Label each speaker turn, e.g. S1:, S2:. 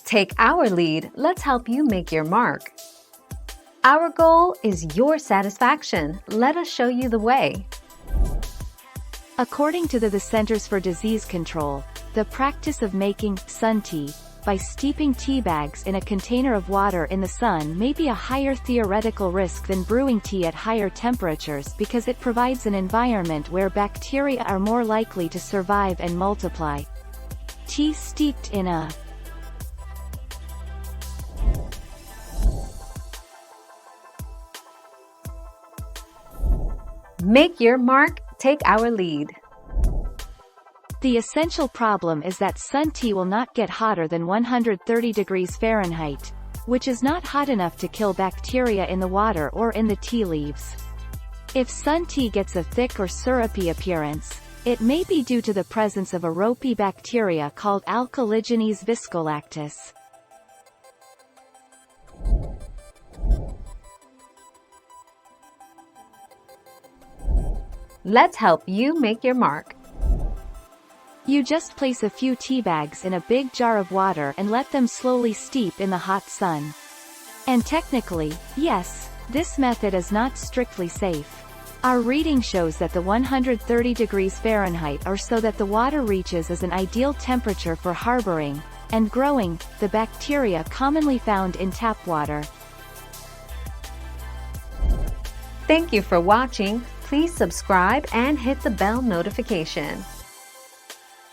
S1: Take our lead, let's help you make your mark. Our goal is your satisfaction. Let us show you the way.
S2: According to the Centers for Disease Control, the practice of making sun tea by steeping tea bags in a container of water in the sun may be a higher theoretical risk than brewing tea at higher temperatures because it provides an environment where bacteria are more likely to survive and multiply. Tea steeped in a
S1: Make your mark, take our lead.
S2: The essential problem is that sun tea will not get hotter than 130 degrees Fahrenheit, which is not hot enough to kill bacteria in the water or in the tea leaves. If sun tea gets a thick or syrupy appearance, it may be due to the presence of a ropey bacteria called Alkyligenes viscolactis.
S1: Let's help you make your mark.
S2: You just place a few tea bags in a big jar of water and let them slowly steep in the hot sun. And technically, yes, this method is not strictly safe. Our reading shows that the 130 degrees Fahrenheit or so that the water reaches is an ideal temperature for harboring and growing the bacteria commonly found in tap water.
S1: Thank you for watching. Please subscribe and hit the bell notification.